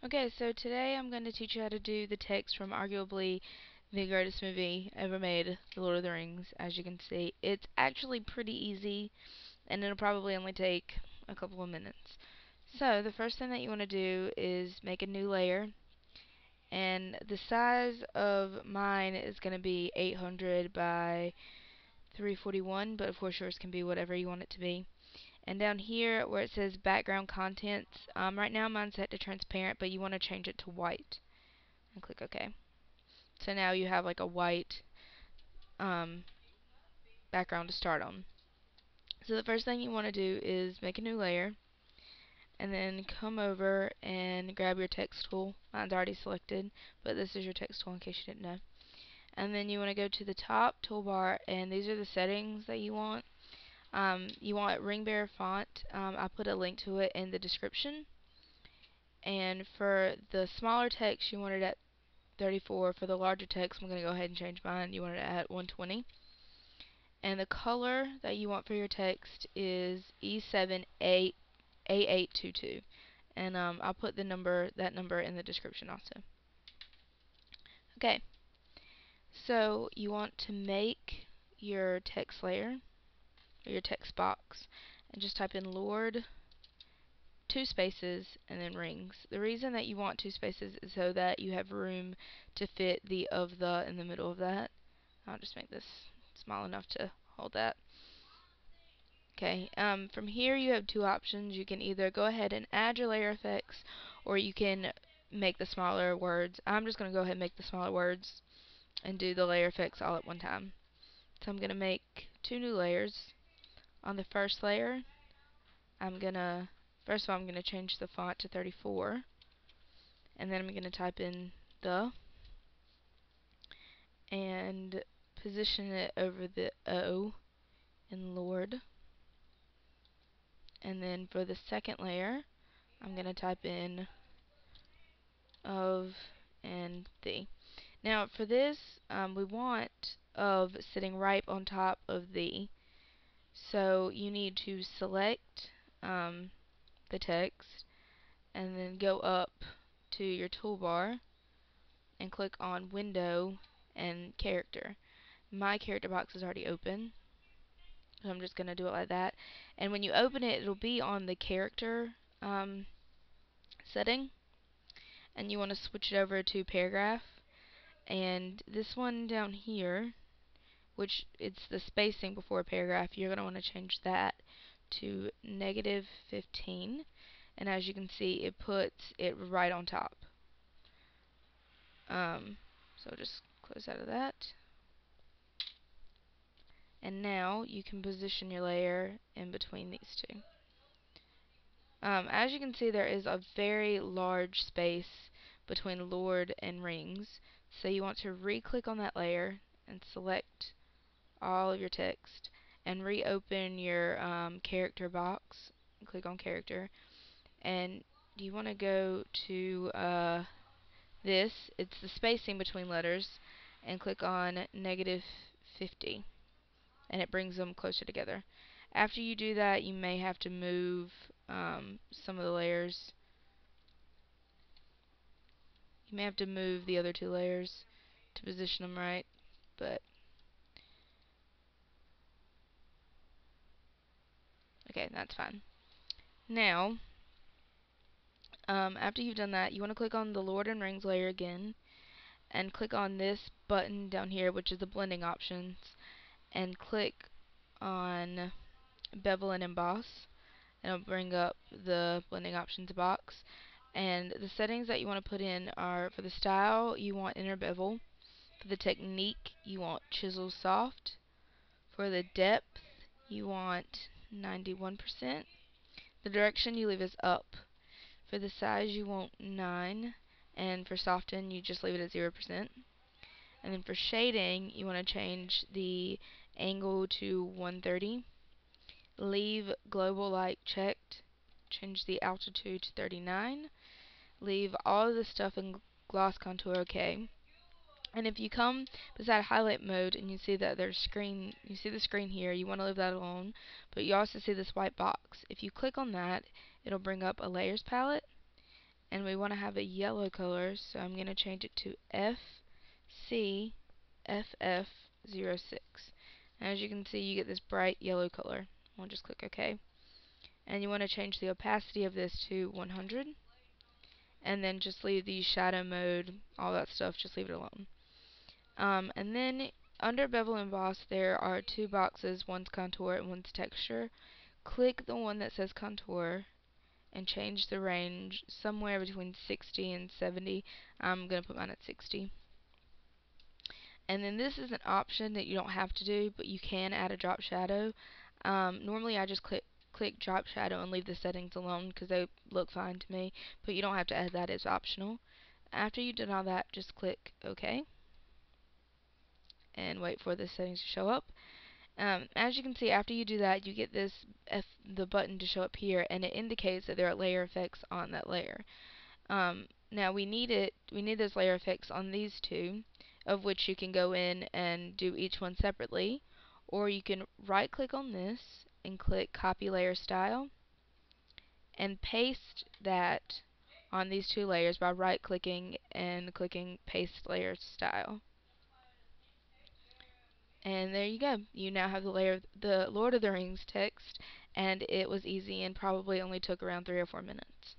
Okay, so today I'm going to teach you how to do the text from arguably the greatest movie ever made, The Lord of the Rings. As you can see, it's actually pretty easy, and it'll probably only take a couple of minutes. So the first thing that you want to do is make a new layer, and the size of mine is going to be 800 by 341, but of course yours can be whatever you want it to be. And down here where it says background contents, right now mine's set to transparent, but you want to change it to white. And click OK. So now you have like a white um, background to start on. So the first thing you want to do is make a new layer, and then come over and grab your text tool. Mine's already selected, but this is your text tool in case you didn't know. And then you want to go to the top toolbar, and these are the settings that you want. You want ring bearer font. I put a link to it in the description. And for the smaller text, you want it at 34. For the larger text, I'm going to go ahead and change mine. You want it at 120. And the color that you want for your text is E7A822. And I'll put that number in the description also. Okay, so you want to make your text layer, or your text box, and just type in Lord, two spaces, and then rings. The reason that you want two spaces is so that you have room to fit the of the in the middle of that. I'll just make this small enough to hold that. Okay, from here you have two options. You can either go ahead and add your layer effects, or you can make the smaller words. I'm just going to go ahead and make the smaller words and do the layer effects all at one time. So I'm going to make two new layers. On the first layer, first of all, I'm going to change the font to 34, and then I'm going to type in the, and position it over the O in Lord. And then for the second layer, I'm going to type in of and the. Now for this, we want of sitting right on top of the. So you need to select the text, and then go up to your toolbar and click on Window and Character. My character box is already open, so I'm just going to do it like that. And when you open it, it'll be on the character setting, and you want to switch it over to paragraph. And this one down here, which it's the spacing before a paragraph, you're going to want to change that to -15. And as you can see, it puts it right on top. So just close out of that. And now you can position your layer in between these two. As you can see, there is a very large space between Lord and Rings. So you want to re-click on that layer and select all of your text, and reopen your character box. Click on character, and you want to go to this. It's the spacing between letters, and click on -50, and it brings them closer together. After you do that, you may have to move some of the layers. You may have to move the other two layers to position them right, but okay, that's fine. Now, after you've done that, you want to click on the Lord and Rings layer again, and click on this button down here, which is the blending options, and click on Bevel and Emboss, and it'll bring up the blending options box. And the settings that you want to put in are, for the style, you want inner bevel. For the technique, you want chisel soft. For the depth, you want 91%. The direction you leave as up. For the size, you want 9. And for soften, you just leave it at 0%. And then for shading, you want to change the angle to 130. Leave global light checked. Change the altitude to 39. Leave all of the stuff in gloss contour okay. And if you come beside highlight mode and you see that there's you see the screen here, you want to leave that alone. But you also see this white box. If you click on that, it'll bring up a layers palette, and we want to have a yellow color, so I'm going to change it to FCFF06. And as you can see, you get this bright yellow color. I'll just click OK. And you want to change the opacity of this to 100, and then just leave the shadow mode, all that stuff, just leave it alone. And then under Bevel and Emboss, there are two boxes, one's contour and one's texture. Click the one that says contour and change the range somewhere between 60 and 70. I'm going to put mine at 60. And then this is an option that you don't have to do, but you can add a drop shadow. Normally I just click drop shadow and leave the settings alone because they look fine to me, but you don't have to add that, it's optional. After you've done all that, just click OK and wait for the settings to show up. As you can see, after you do that, you get the button to show up here, and it indicates that there are layer effects on that layer. Now we need those layer effects on these two, of which you can go in and do each one separately, or you can right click on this and click copy layer style and paste that on these two layers by right clicking and clicking paste layer style. And there you go. You now have the Lord of the Rings text, and it was easy and probably only took around 3 or 4 minutes.